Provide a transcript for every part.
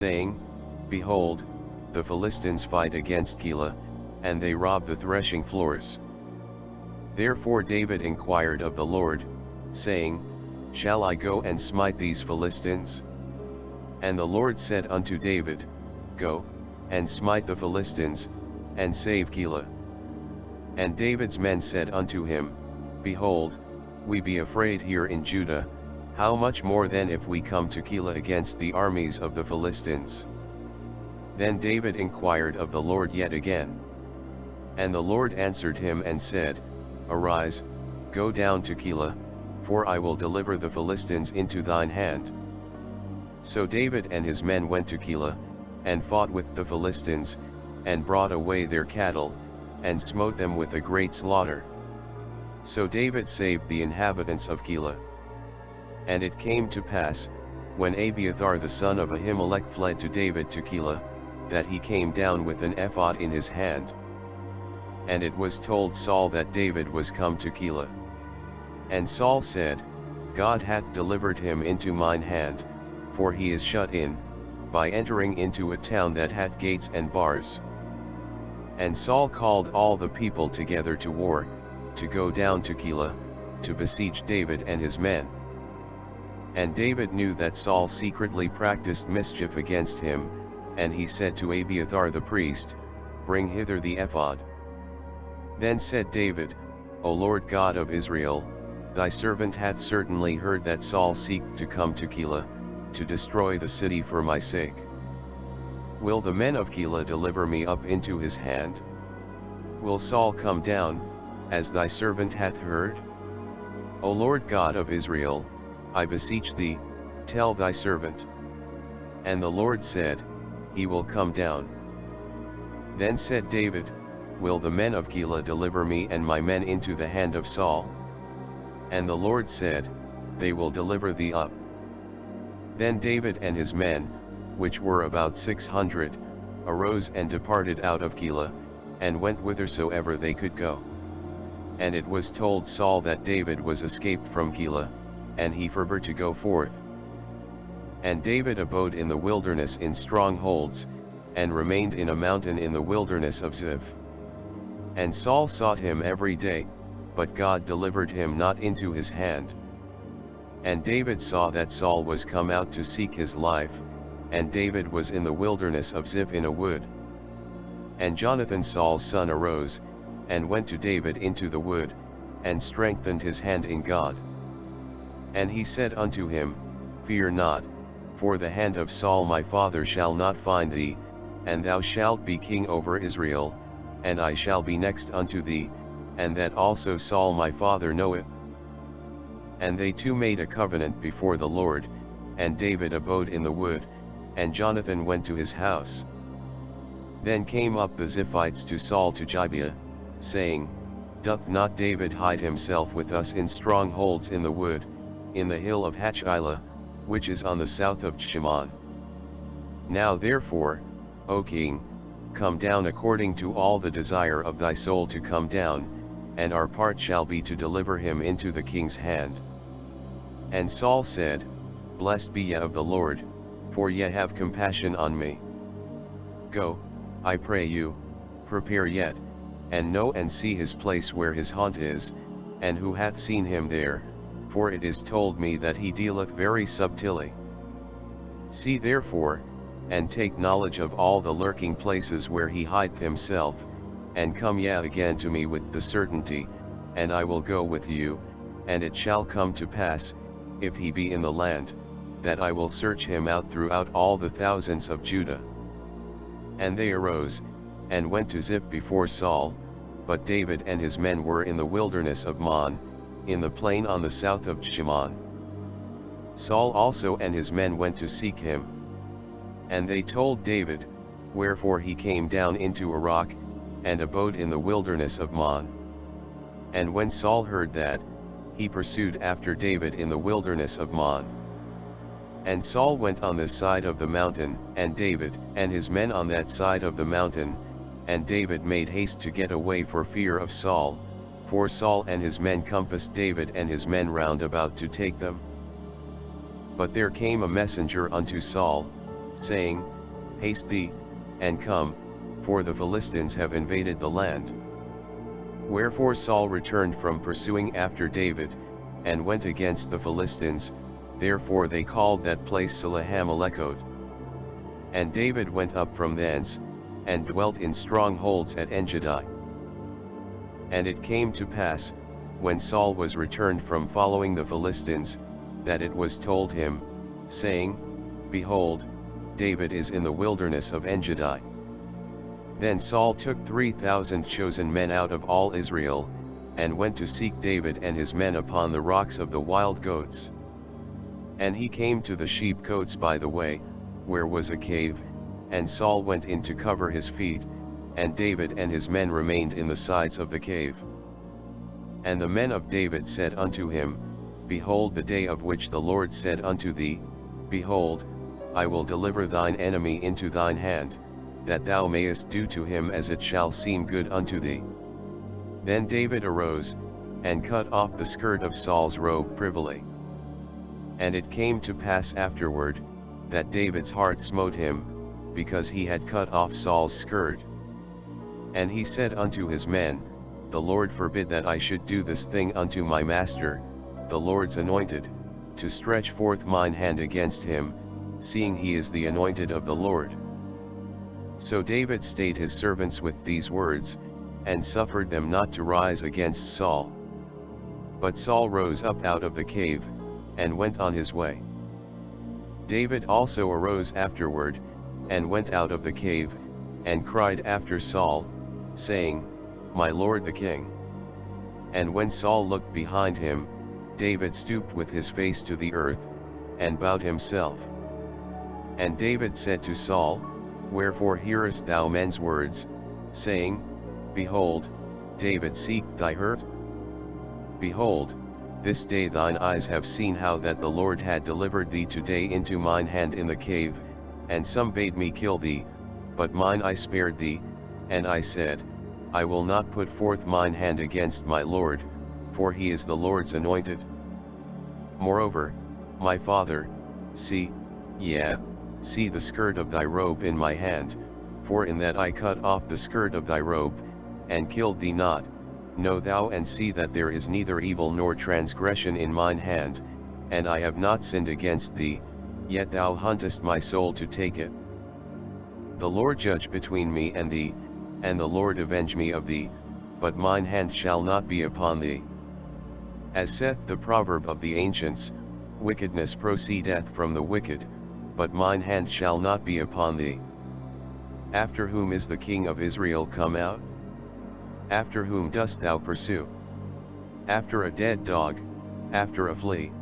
saying, Behold, the Philistines fight against Keilah, and they rob the threshing floors. Therefore David inquired of the Lord, saying, Shall I go and smite these Philistines? And the Lord said unto David, Go, and smite the Philistines, and save Keilah. And David's men said unto him, Behold, we be afraid here in Judah, how much more then if we come to Keilah against the armies of the Philistines? Then David inquired of the Lord yet again. And the Lord answered him and said, Arise, go down to Keilah, for I will deliver the Philistines into thine hand. So David and his men went to Keilah, and fought with the Philistines, and brought away their cattle, and smote them with a great slaughter. So David saved the inhabitants of Keilah. And it came to pass, when Abiathar the son of Ahimelech fled to David to Keilah, that he came down with an ephod in his hand. And it was told Saul that David was come to Keilah. And Saul said, God hath delivered him into mine hand, for he is shut in, by entering into a town that hath gates and bars. And Saul called all the people together to war, to go down to Keilah, to besiege David and his men. And David knew that Saul secretly practiced mischief against him, and he said to Abiathar the priest, Bring hither the ephod. Then said David, O Lord God of Israel, thy servant hath certainly heard that Saul seeketh to come to Keilah, to destroy the city for my sake. Will the men of Keilah deliver me up into his hand? Will Saul come down, as thy servant hath heard? O Lord God of Israel, I beseech thee, tell thy servant. And the Lord said, He will come down. Then said David, Will the men of Keilah deliver me and my men into the hand of Saul? And the Lord said, They will deliver thee up. Then David and his men, which were about 600, arose and departed out of Keilah, and went whithersoever they could go. And it was told Saul that David was escaped from Keilah, and he forbore to go forth. And David abode in the wilderness in strongholds, and remained in a mountain in the wilderness of Ziph. And Saul sought him every day, but God delivered him not into his hand. And David saw that Saul was come out to seek his life, and David was in the wilderness of Ziph in a wood. And Jonathan Saul's son arose, and went to David into the wood, and strengthened his hand in God. And he said unto him, Fear not, for the hand of Saul my father shall not find thee, and thou shalt be king over Israel, and I shall be next unto thee, and that also Saul my father knoweth. And they two made a covenant before the Lord, and David abode in the wood, and Jonathan went to his house. Then came up the Ziphites to Saul to Gibeah, saying, Doth not David hide himself with us in strongholds in the wood, in the hill of Hachilah, which is on the south of Shimon? Now therefore, O king, come down according to all the desire of thy soul to come down, and our part shall be to deliver him into the king's hand. And Saul said, Blessed be ye of the Lord, for ye have compassion on me. Go, I pray you, prepare yet, and know and see his place where his haunt is, and who hath seen him there, for it is told me that he dealeth very subtilly. See therefore, and take knowledge of all the lurking places where he hideth himself, and come ye again to me with the certainty, and I will go with you, and it shall come to pass, if he be in the land, that I will search him out throughout all the thousands of Judah. And they arose, and went to Ziph before Saul, but David and his men were in the wilderness of Mon, in the plain on the south of Shimon. Saul also and his men went to seek him. And they told David, wherefore he came down into a rock, and abode in the wilderness of Mon. And when Saul heard that, he pursued after David in the wilderness of Mon. And Saul went on this side of the mountain, and David and his men on that side of the mountain, and David made haste to get away for fear of Saul, for Saul and his men compassed David and his men round about to take them. But there came a messenger unto Saul, saying, Haste thee, and come, for the Philistines have invaded the land. Wherefore Saul returned from pursuing after David, and went against the Philistines, therefore they called that place Selahamelekot. And David went up from thence, and dwelt in strongholds at Engedi. And it came to pass, when Saul was returned from following the Philistines, that it was told him, saying, Behold, David is in the wilderness of Engedi. Then Saul took 3,000 chosen men out of all Israel, and went to seek David and his men upon the rocks of the wild goats. And he came to the sheepcotes by the way, where was a cave, and Saul went in to cover his feet, and David and his men remained in the sides of the cave. And the men of David said unto him, Behold, the day of which the Lord said unto thee, Behold, I will deliver thine enemy into thine hand, that thou mayest do to him as it shall seem good unto thee. Then David arose, and cut off the skirt of Saul's robe privily. And it came to pass afterward, that David's heart smote him, because he had cut off Saul's skirt. And he said unto his men, The Lord forbid that I should do this thing unto my master, the Lord's anointed, to stretch forth mine hand against him, seeing he is the anointed of the Lord. So David stayed his servants with these words, and suffered them not to rise against Saul. But Saul rose up out of the cave, and went on his way. David also arose afterward, and went out of the cave, and cried after Saul, saying, My lord the king. And when Saul looked behind him, David stooped with his face to the earth, and bowed himself. And David said to Saul, Wherefore hearest thou men's words, saying, Behold, David seeketh thy hurt? Behold, this day thine eyes have seen how that the Lord had delivered thee today into mine hand in the cave, and some bade me kill thee, but mine eye spared thee, and I said, I will not put forth mine hand against my Lord, for he is the Lord's anointed. Moreover, my father, see, see the skirt of thy robe in my hand, for in that I cut off the skirt of thy robe, and killed thee not, know thou and see that there is neither evil nor transgression in mine hand, and I have not sinned against thee, yet thou huntest my soul to take it. The Lord judge between me and thee, and the Lord avenge me of thee, but mine hand shall not be upon thee. As saith the proverb of the ancients, wickedness proceedeth from the wicked, but mine hand shall not be upon thee. After whom is the king of Israel come out? After whom dost thou pursue? After a dead dog, after a flea.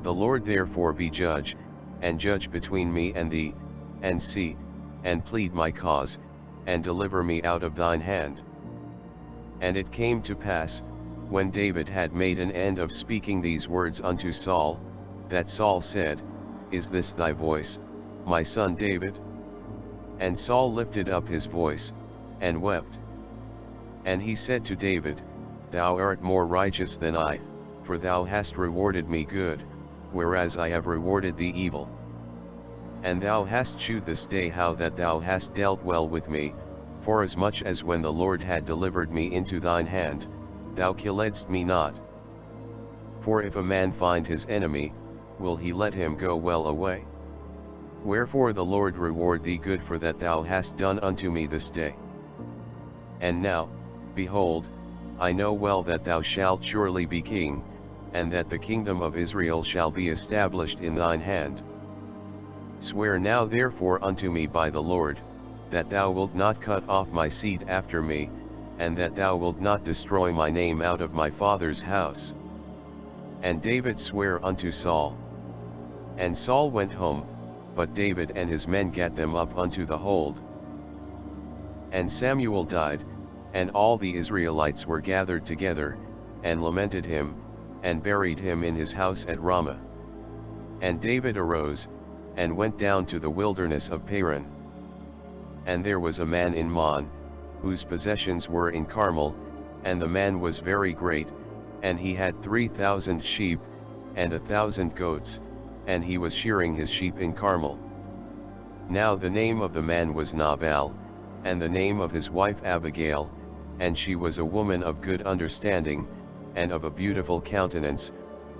The Lord therefore be judge, and judge between me and thee, and see, and plead my cause, and deliver me out of thine hand. And it came to pass, when David had made an end of speaking these words unto Saul, that Saul said, Is this thy voice, my son David? And Saul lifted up his voice, and wept. And he said to David, Thou art more righteous than I, for thou hast rewarded me good, whereas I have rewarded thee evil. And thou hast shewed this day how that thou hast dealt well with me, forasmuch as when the Lord had delivered me into thine hand, thou killedst me not. For if a man find his enemy, will he let him go well away? Wherefore the Lord reward thee good for that thou hast done unto me this day. And now, behold, I know well that thou shalt surely be king, and that the kingdom of Israel shall be established in thine hand. Swear now therefore unto me by the Lord, that thou wilt not cut off my seed after me, and that thou wilt not destroy my name out of my father's house. And David sware unto Saul. And Saul went home, but David and his men gat them up unto the hold. And Samuel died, and all the Israelites were gathered together, and lamented him, and buried him in his house at Ramah. And David arose, and went down to the wilderness of Paran. And there was a man in Mon, whose possessions were in Carmel, and the man was very great, and he had 3,000 sheep, and 1,000 goats, and he was shearing his sheep in Carmel. Now the name of the man was Nabal, and the name of his wife Abigail, and she was a woman of good understanding, and of a beautiful countenance,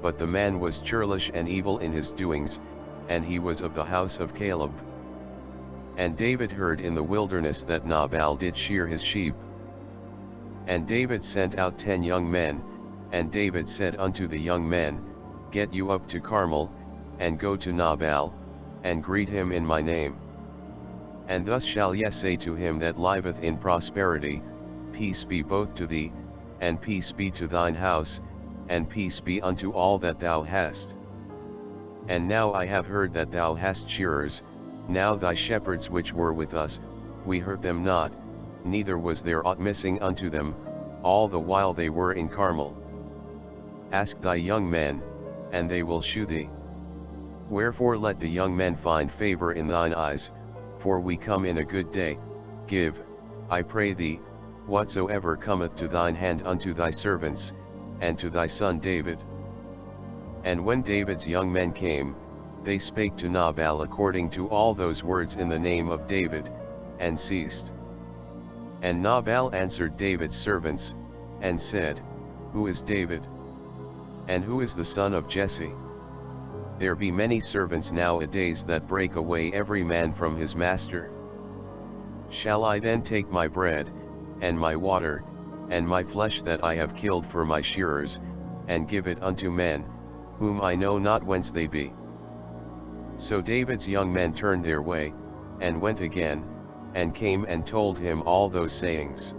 but the man was churlish and evil in his doings, and he was of the house of Caleb. And David heard in the wilderness that Nabal did shear his sheep. And David sent out 10 young men, and David said unto the young men, Get you up to Carmel, and go to Nabal, and greet him in my name. And thus shall ye say to him that liveth in prosperity, Peace be both to thee, and peace be to thine house, and peace be unto all that thou hast. And now I have heard that thou hast shearers. Now thy shepherds which were with us, we hurt them not, neither was there aught missing unto them, all the while they were in Carmel. Ask thy young men, and they will shew thee. Wherefore let the young men find favor in thine eyes, for we come in a good day. Give, I pray thee, whatsoever cometh to thine hand unto thy servants, and to thy son David. And when David's young men came, they spake to Nabal according to all those words in the name of David, and ceased. And Nabal answered David's servants, and said, Who is David? And who is the son of Jesse? There be many servants nowadays that break away every man from his master. Shall I then take my bread, and my water, and my flesh that I have killed for my shearers, and give it unto men, whom I know not whence they be? So David's young men turned their way, and went again, and came and told him all those sayings.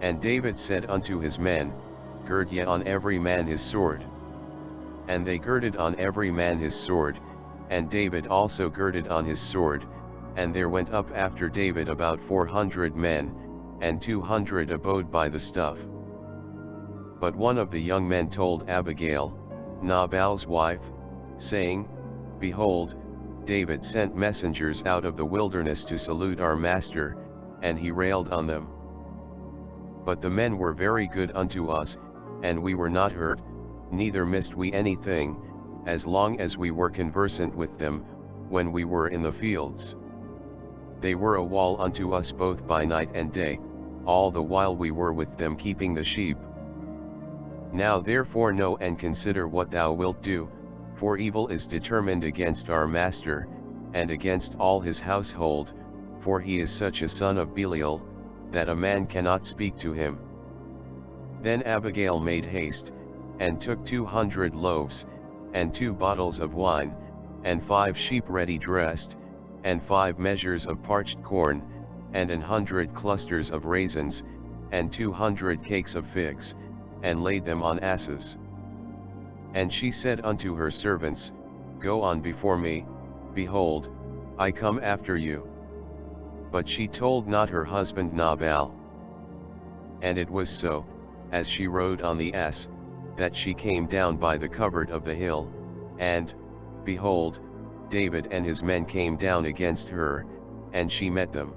And David said unto his men, Gird ye on every man his sword. And they girded on every man his sword, and David also girded on his sword, and there went up after David about 400 men, and 200 abode by the stuff. But one of the young men told Abigail, Nabal's wife, saying, Behold, David sent messengers out of the wilderness to salute our master, and he railed on them. But the men were very good unto us, and we were not hurt, neither missed we anything, as long as we were conversant with them, when we were in the fields. They were a wall unto us both by night and day, all the while we were with them keeping the sheep. Now therefore know and consider what thou wilt do, for evil is determined against our master, and against all his household, for he is such a son of Belial, that a man cannot speak to him. Then Abigail made haste, and took 200 loaves, and 2 bottles of wine, and 5 sheep ready dressed, and 5 measures of parched corn, and 100 clusters of raisins, and 200 cakes of figs, and laid them on asses. And she said unto her servants, Go on before me, behold, I come after you. But she told not her husband Nabal. And it was so, as she rode on the ass, that she came down by the covert of the hill, and, behold, David and his men came down against her, and she met them.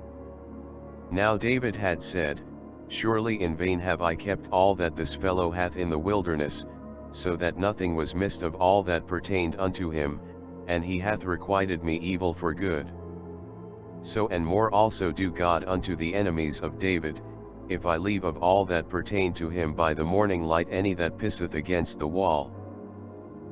Now David had said, Surely in vain have I kept all that this fellow hath in the wilderness, so that nothing was missed of all that pertained unto him, and he hath requited me evil for good. So and more also do God unto the enemies of David, if I leave of all that pertain to him by the morning light any that pisseth against the wall.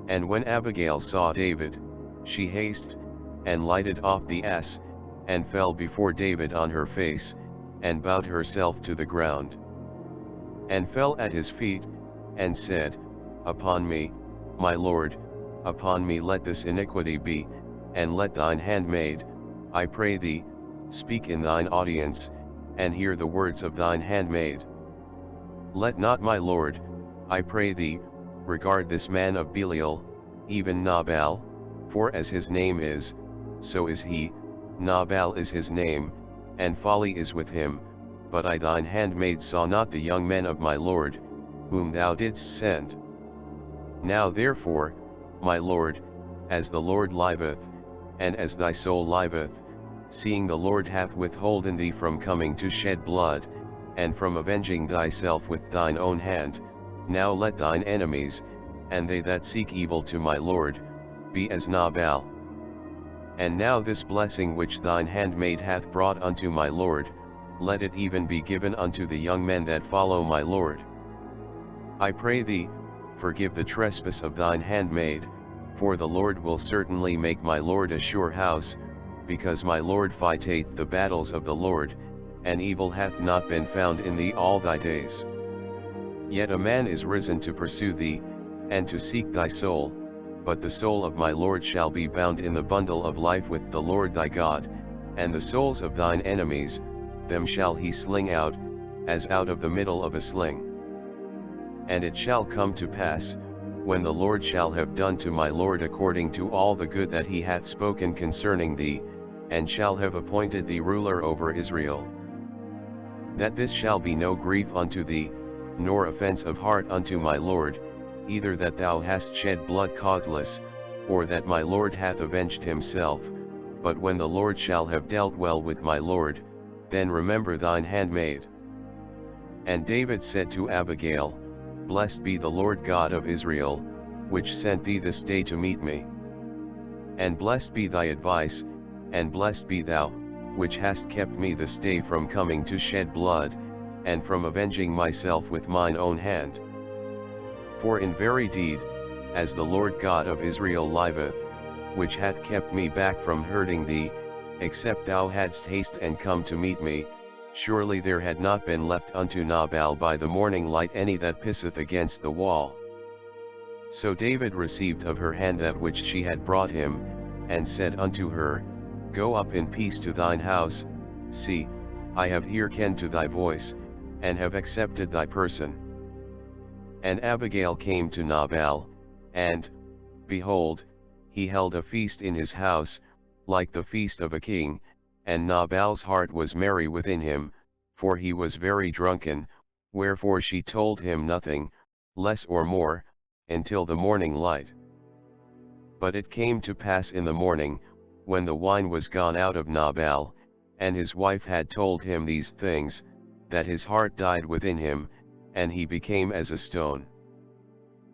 And when Abigail saw David, she hasted, and lighted off the ass, and fell before David on her face, and bowed herself to the ground, and fell at his feet, and said, Upon me, my lord, upon me let this iniquity be, and let thine handmaid, I pray thee, speak in thine audience, and hear the words of thine handmaid. Let not my lord, I pray thee, regard this man of Belial, even Nabal, for as his name is, so is he, Nabal is his name, and folly is with him, but I thine handmaid saw not the young men of my lord, whom thou didst send. Now therefore, my lord, as the Lord liveth, and as thy soul liveth, seeing the Lord hath withholden thee from coming to shed blood, and from avenging thyself with thine own hand, now let thine enemies, and they that seek evil to my lord, be as Nabal. And now this blessing which thine handmaid hath brought unto my lord, let it even be given unto the young men that follow my lord. I pray thee, forgive the trespass of thine handmaid, for the Lord will certainly make my lord a sure house, because my lord fighteth the battles of the Lord, and evil hath not been found in thee all thy days. Yet a man is risen to pursue thee, and to seek thy soul, but the soul of my lord shall be bound in the bundle of life with the Lord thy God, and the souls of thine enemies, them shall he sling out, as out of the middle of a sling. And it shall come to pass, when the Lord shall have done to my lord according to all the good that he hath spoken concerning thee, and shall have appointed thee ruler over Israel, that this shall be no grief unto thee, nor offense of heart unto my lord, either that thou hast shed blood causeless, or that my lord hath avenged himself, but when the Lord shall have dealt well with my lord, then remember thine handmaid. And David said to Abigail, Blessed be the Lord God of Israel, which sent thee this day to meet me. And blessed be thy advice, and blessed be thou, which hast kept me this day from coming to shed blood, and from avenging myself with mine own hand. For in very deed, as the Lord God of Israel liveth, which hath kept me back from hurting thee, except thou hadst haste and come to meet me, surely there had not been left unto Nabal by the morning light any that pisseth against the wall. So David received of her hand that which she had brought him, and said unto her, Go up in peace to thine house. See, I have hearkened to thy voice, and have accepted thy person. And Abigail came to Nabal, and, behold, he held a feast in his house, like the feast of a king, and Nabal's heart was merry within him, for he was very drunken, wherefore she told him nothing, less or more, until the morning light. But it came to pass in the morning, when the wine was gone out of Nabal, and his wife had told him these things, that his heart died within him, and he became as a stone.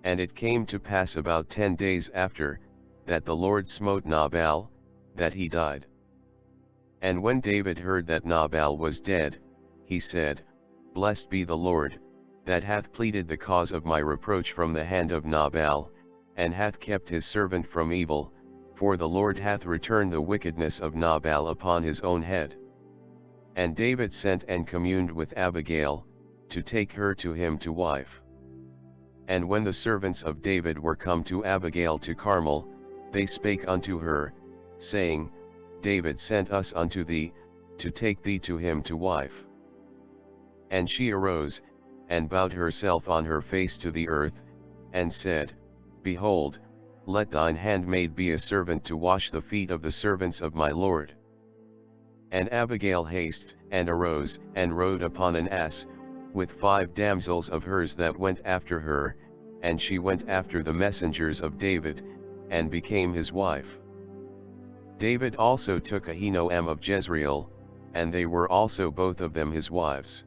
And it came to pass about 10 days after, that the Lord smote Nabal, that he died. And when David heard that Nabal was dead, he said, Blessed be the Lord, that hath pleaded the cause of my reproach from the hand of Nabal, and hath kept his servant from evil, for the Lord hath returned the wickedness of Nabal upon his own head. And David sent and communed with Abigail, to take her to him to wife. And when the servants of David were come to Abigail to Carmel, they spake unto her, saying, David sent us unto thee, to take thee to him to wife. And she arose, and bowed herself on her face to the earth, and said, Behold, let thine handmaid be a servant to wash the feet of the servants of my lord. And Abigail hasted, and arose, and rode upon an ass, with 5 damsels of hers that went after her, and she went after the messengers of David, and became his wife. David also took Ahinoam of Jezreel, and they were also both of them his wives.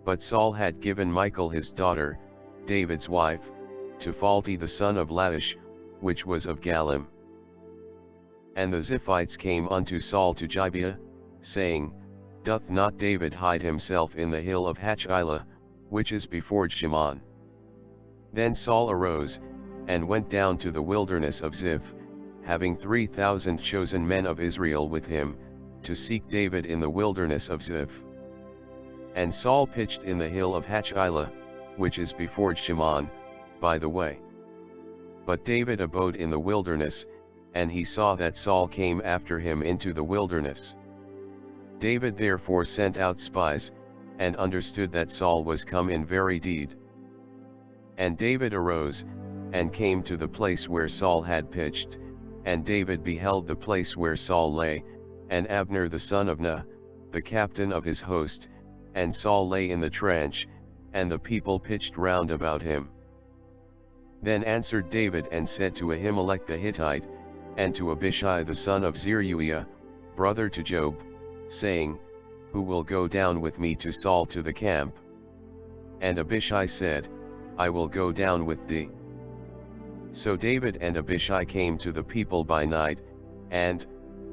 But Saul had given Michal his daughter, David's wife, to Phalti the son of Laish, which was of Galim. And the Ziphites came unto Saul to Gibeah, saying, Doth not David hide himself in the hill of Hachilah, which is before Shimon? Then Saul arose, and went down to the wilderness of Ziph, having 3,000 chosen men of Israel with him, to seek David in the wilderness of Ziph. And Saul pitched in the hill of Hachilah, which is before Shimon, by the way. But David abode in the wilderness, and he saw that Saul came after him into the wilderness. David therefore sent out spies, and understood that Saul was come in very deed. And David arose, and came to the place where Saul had pitched, and David beheld the place where Saul lay, and Abner the son of Ner, the captain of his host, and Saul lay in the trench, and the people pitched round about him. Then answered David and said to Ahimelech the Hittite, and to Abishai the son of Zeruiah, brother to Joab, saying, Who will go down with me to Saul to the camp? And Abishai said, I will go down with thee. So David and Abishai came to the people by night, And,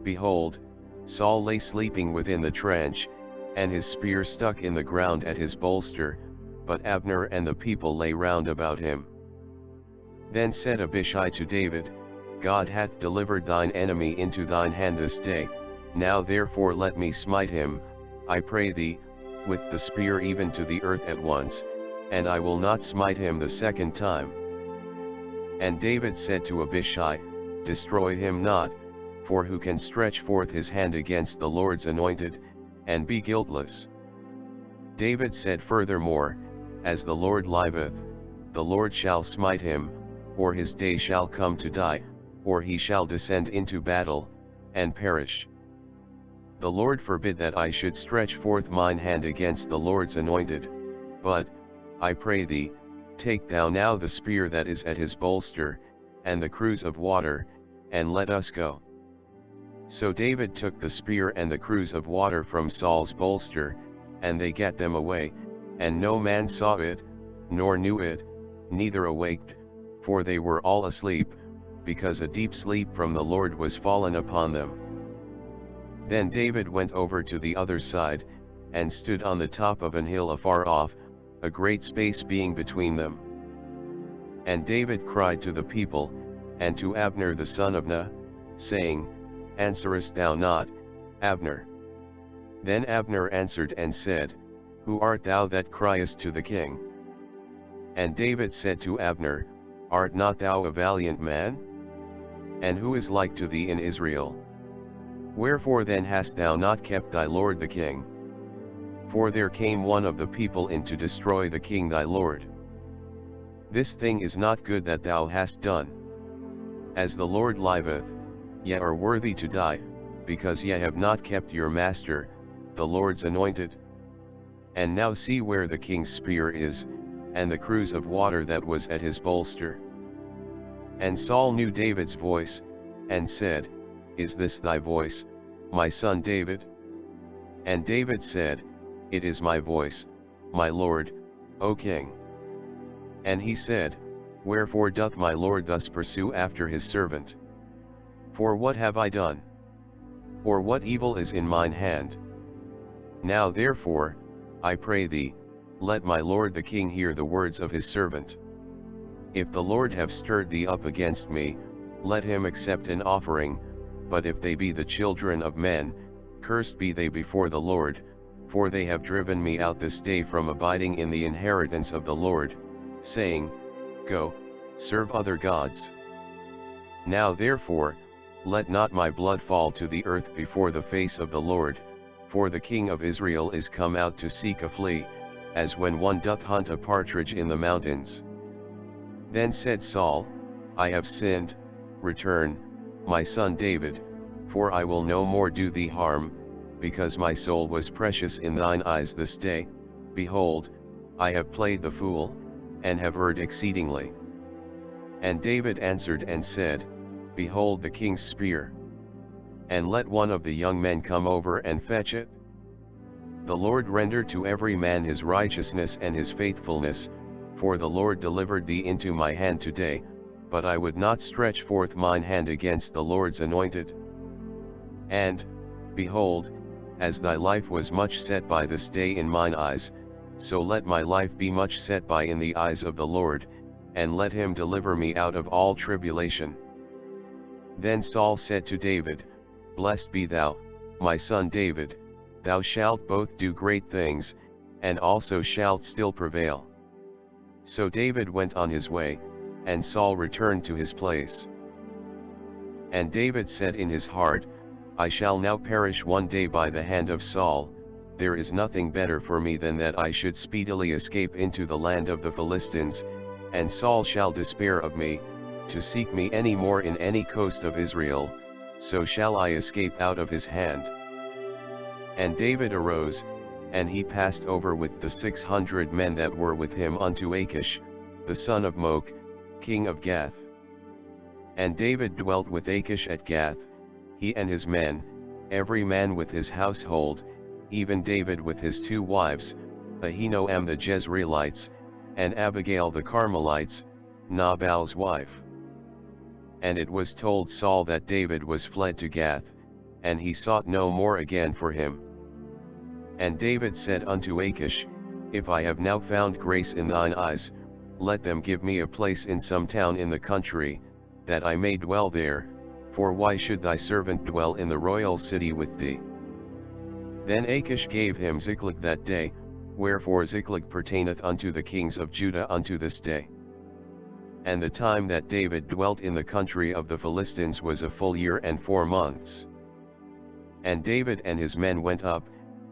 behold, Saul lay sleeping within the trench, and his spear stuck in the ground at his bolster, but Abner and the people lay round about him. Then said Abishai to David, God hath delivered thine enemy into thine hand this day, now therefore let me smite him, I pray thee, with the spear even to the earth at once, and I will not smite him the second time. And David said to Abishai, Destroy him not, for who can stretch forth his hand against the Lord's anointed, and be guiltless? David said furthermore, As the Lord liveth, the Lord shall smite him, or his day shall come to die, or he shall descend into battle, and perish. The Lord forbid that I should stretch forth mine hand against the Lord's anointed, but, I pray thee, take thou now the spear that is at his bolster, and the cruse of water, and let us go. So David took the spear and the cruse of water from Saul's bolster, and they gat them away, and no man saw it, nor knew it, neither awaked, for they were all asleep, because a deep sleep from the Lord was fallen upon them. Then David went over to the other side, and stood on the top of an hill afar off, a great space being between them. And David cried to the people, and to Abner the son of Ner, saying, Answerest thou not, Abner? Then Abner answered and said, Who art thou that criest to the king? And David said to Abner, Art not thou a valiant man? And who is like to thee in Israel? Wherefore then hast thou not kept thy lord the king? For there came one of the people in to destroy the king thy lord. This thing is not good that thou hast done. As the Lord liveth, ye are worthy to die, because ye have not kept your master, the Lord's anointed. And now see where the king's spear is, and the cruse of water that was at his bolster. And Saul knew David's voice, and said, Is this thy voice, my son David? And David said, It is my voice, my lord, O king. And he said, Wherefore doth my lord thus pursue after his servant? For what have I done? Or what evil is in mine hand? Now therefore, I pray thee, let my lord the king hear the words of his servant. If the Lord have stirred thee up against me, let him accept an offering, but if they be the children of men, cursed be they before the Lord, for they have driven me out this day from abiding in the inheritance of the Lord, saying, Go, serve other gods. Now therefore, let not my blood fall to the earth before the face of the Lord, for the king of Israel is come out to seek a flea, as when one doth hunt a partridge in the mountains. Then said Saul, I have sinned, return, my son David, for I will no more do thee harm, because my soul was precious in thine eyes this day. Behold, I have played the fool, and have erred exceedingly. And David answered and said, Behold the king's spear. And let one of the young men come over and fetch it. The Lord render to every man his righteousness and his faithfulness, for the Lord delivered thee into my hand today, but I would not stretch forth mine hand against the Lord's anointed. And, behold, as thy life was much set by this day in mine eyes, so let my life be much set by in the eyes of the Lord, and let him deliver me out of all tribulation. Then Saul said to David, Blessed be thou, my son David, thou shalt both do great things, and also shalt still prevail. So David went on his way, and Saul returned to his place. And David said in his heart, I shall now perish one day by the hand of Saul, there is nothing better for me than that I should speedily escape into the land of the Philistines, and Saul shall despair of me, to seek me any more in any coast of Israel, so shall I escape out of his hand. And David arose, and he passed over with the 600 men that were with him unto Achish, the son of Moch, king of Gath. And David dwelt with Achish at Gath, he and his men, every man with his household, even David with his 2 wives, Ahinoam the Jezreelites, and Abigail the Carmelites, Nabal's wife. And it was told Saul that David was fled to Gath, and he sought no more again for him. And David said unto Achish, If I have now found grace in thine eyes, let them give me a place in some town in the country, that I may dwell there, for why should thy servant dwell in the royal city with thee? Then Achish gave him Ziklag that day, wherefore Ziklag pertaineth unto the kings of Judah unto this day. And the time that David dwelt in the country of the Philistines was a full year and 4 months. And David and his men went up,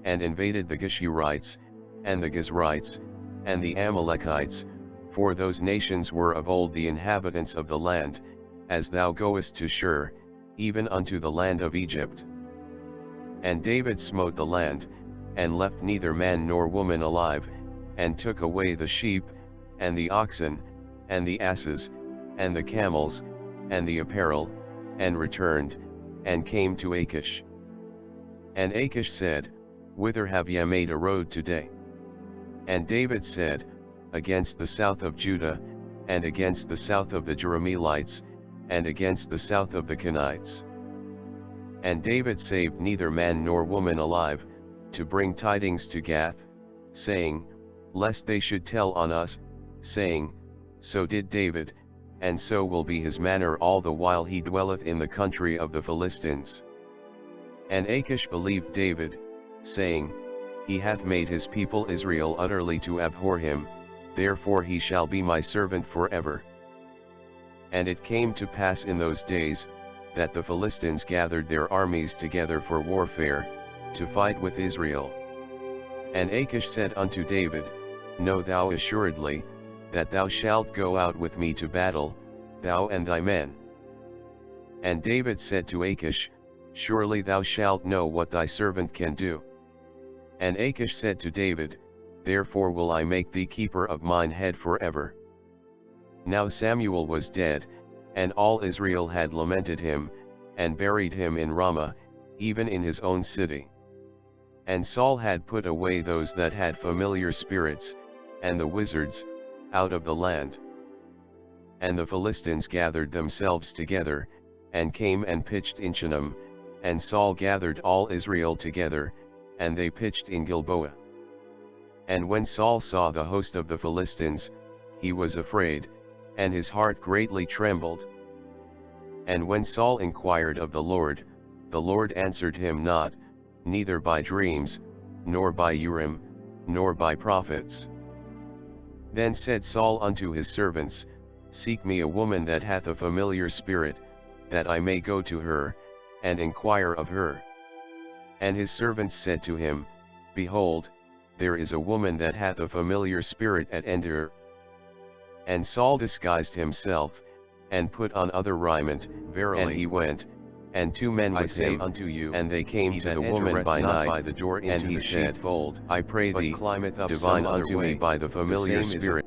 and invaded the Geshurites, and the Gizrites, and the Amalekites, for those nations were of old the inhabitants of the land, as thou goest to Shur, even unto the land of Egypt. And David smote the land, and left neither man nor woman alive, and took away the sheep, and the oxen, and the asses, and the camels, and the apparel, and returned, and came to Achish. And Achish said, Whither have ye made a road today? And David said, Against the south of Judah, and against the south of the Jerahmeelites, and against the south of the Kenites. And David saved neither man nor woman alive, to bring tidings to Gath, saying, Lest they should tell on us, saying, So did David, and so will be his manner all the while he dwelleth in the country of the Philistines. And Achish believed David, saying, He hath made his people Israel utterly to abhor him, therefore he shall be my servant forever. And it came to pass in those days, that the Philistines gathered their armies together for warfare, to fight with Israel. And Achish said unto David, Know thou assuredly, that thou shalt go out with me to battle, thou and thy men. And David said to Achish, Surely thou shalt know what thy servant can do. And Achish said to David, Therefore will I make thee keeper of mine head forever. Now Samuel was dead, and all Israel had lamented him, and buried him in Ramah, even in his own city. And Saul had put away those that had familiar spirits, and the wizards, out of the land. And the Philistines gathered themselves together, and came and pitched in Shunem, and Saul gathered all Israel together, and they pitched in Gilboa. And when Saul saw the host of the Philistines, he was afraid, and his heart greatly trembled. And when Saul inquired of the Lord answered him not, neither by dreams, nor by Urim, nor by prophets. Then said Saul unto his servants, Seek me a woman that hath a familiar spirit, that I may go to her, and inquire of her. And his servants said to him, Behold, there is a woman that hath a familiar spirit at Endor. And Saul disguised himself, and put on other raiment, verily, and he went, and 2 men with him unto you, and they came to the woman by night, by the door into and he the sheepfold, I pray thee, divine unto me by the familiar spirit.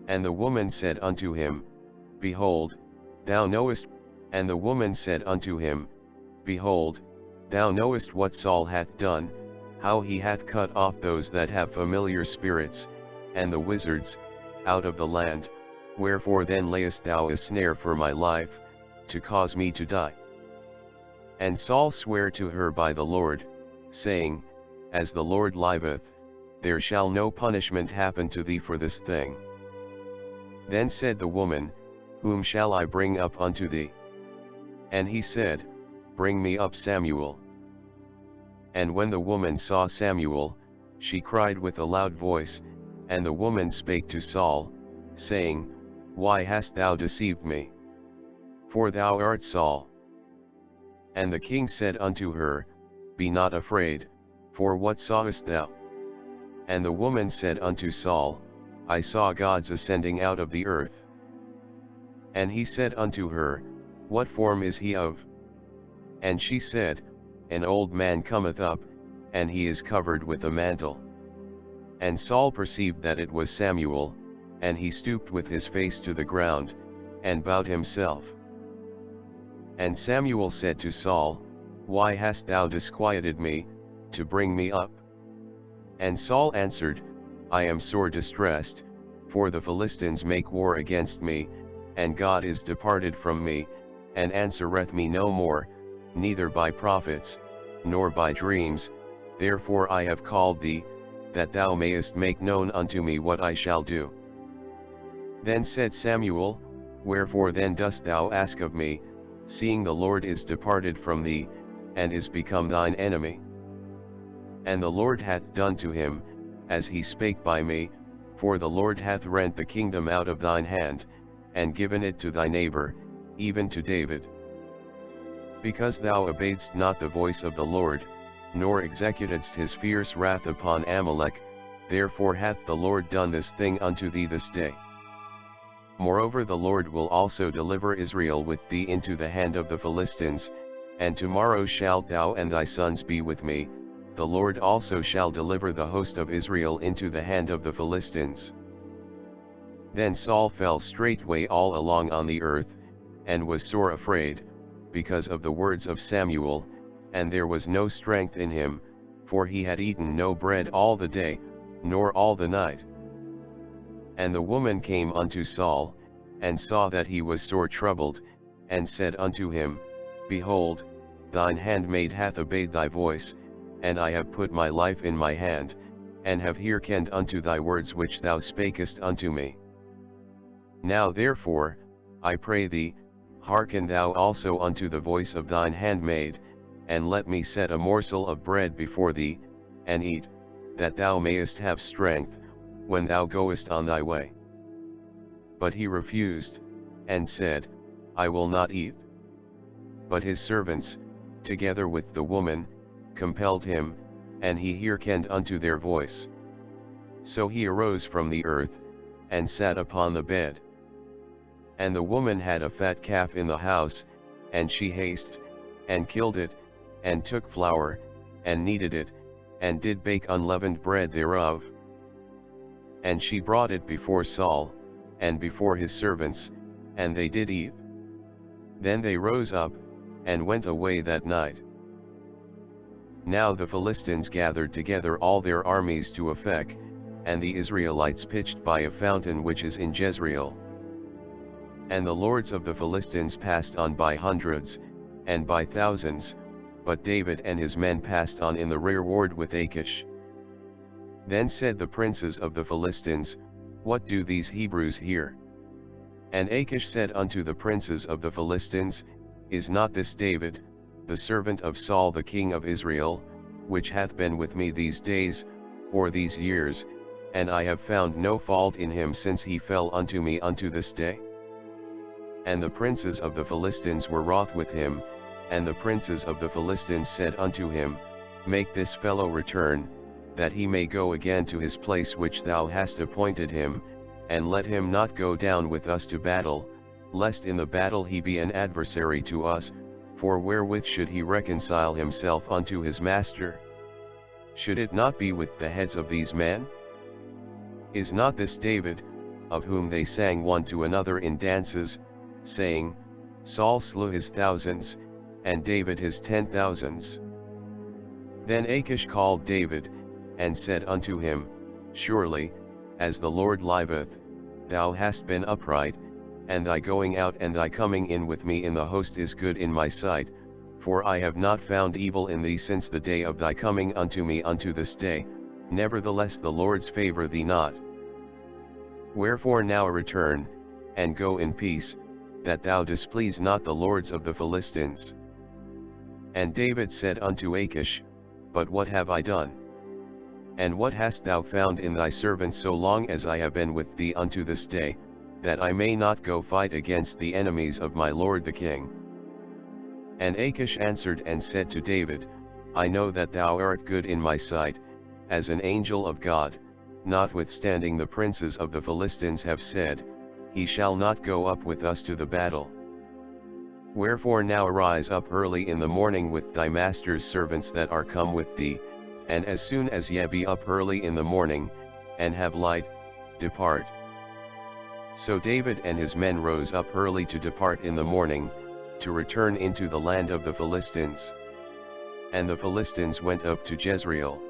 And the woman said unto him, Behold, thou knowest. And the woman said unto him, Behold, thou knowest what Saul hath done, how he hath cut off those that have familiar spirits, and the wizards, out of the land, wherefore then layest thou a snare for my life, to cause me to die? And Saul sware to her by the Lord, saying, As the Lord liveth, there shall no punishment happen to thee for this thing. Then said the woman, Whom shall I bring up unto thee? And he said, Bring me up Samuel. And when the woman saw Samuel, she cried with a loud voice, and the woman spake to Saul, saying, Why hast thou deceived me? For thou art Saul. And the king said unto her, Be not afraid, for what sawest thou? And the woman said unto Saul, I saw gods ascending out of the earth. And he said unto her, What form is he of? And she said, An old man cometh up, and he is covered with a mantle. And Saul perceived that it was Samuel, and he stooped with his face to the ground, and bowed himself. And Samuel said to Saul, Why hast thou disquieted me, to bring me up? And Saul answered, I am sore distressed, for the Philistines make war against me, and God is departed from me, and answereth me no more, neither by prophets, nor by dreams. Therefore I have called thee, that thou mayest make known unto me what I shall do. Then said Samuel, Wherefore then dost thou ask of me, seeing the Lord is departed from thee, and is become thine enemy? And the Lord hath done to him, as he spake by me, for the Lord hath rent the kingdom out of thine hand, and given it to thy neighbor, even to David. Because thou obeyedst not the voice of the Lord, nor executedst his fierce wrath upon Amalek, therefore hath the Lord done this thing unto thee this day. Moreover the Lord will also deliver Israel with thee into the hand of the Philistines, and tomorrow shalt thou and thy sons be with me. The Lord also shall deliver the host of Israel into the hand of the Philistines. Then Saul fell straightway all along on the earth, and was sore afraid, because of the words of Samuel, and there was no strength in him, for he had eaten no bread all the day, nor all the night. And the woman came unto Saul, and saw that he was sore troubled, and said unto him, Behold, thine handmaid hath obeyed thy voice, and I have put my life in my hand, and have hearkened unto thy words which thou spakest unto me. Now therefore, I pray thee, hearken thou also unto the voice of thine handmaid, and let me set a morsel of bread before thee, and eat, that thou mayest have strength, when thou goest on thy way. But he refused, and said, I will not eat. But his servants, together with the woman, compelled him, and he hearkened unto their voice. So he arose from the earth, and sat upon the bed. And the woman had a fat calf in the house, and she hasted, and killed it, and took flour, and kneaded it, and did bake unleavened bread thereof. And she brought it before Saul, and before his servants, and they did eat. Then they rose up, and went away that night. Now the Philistines gathered together all their armies to Aphek, and the Israelites pitched by a fountain which is in Jezreel. And the lords of the Philistines passed on by hundreds, and by thousands, but David and his men passed on in the rearward with Achish. Then said the princes of the Philistines, What do these Hebrews here? And Achish said unto the princes of the Philistines, Is not this David, the servant of Saul the king of Israel, which hath been with me these days, or these years, and I have found no fault in him since he fell unto me unto this day? And the princes of the Philistines were wroth with him, and the princes of the Philistines said unto him, Make this fellow return, that he may go again to his place which thou hast appointed him, and let him not go down with us to battle, lest in the battle he be an adversary to us, for wherewith should he reconcile himself unto his master? Should it not be with the heads of these men? Is not this David, of whom they sang one to another in dances, saying, Saul slew his thousands, and David his 10,000s? Then Achish called David, and said unto him, Surely, as the Lord liveth, thou hast been upright, and thy going out and thy coming in with me in the host is good in my sight, for I have not found evil in thee since the day of thy coming unto me unto this day. Nevertheless the Lord's favor thee not. Wherefore now return, and go in peace, that thou displease not the lords of the Philistines. And David said unto Achish, But what have I done? And what hast thou found in thy servant so long as I have been with thee unto this day, that I may not go fight against the enemies of my lord the king? And Achish answered and said to David, I know that thou art good in my sight, as an angel of God, notwithstanding the princes of the Philistines have said, He shall not go up with us to the battle. Wherefore now arise up early in the morning with thy master's servants that are come with thee, and as soon as ye be up early in the morning, and have light, depart. So David and his men rose up early to depart in the morning, to return into the land of the Philistines. And the Philistines went up to Jezreel.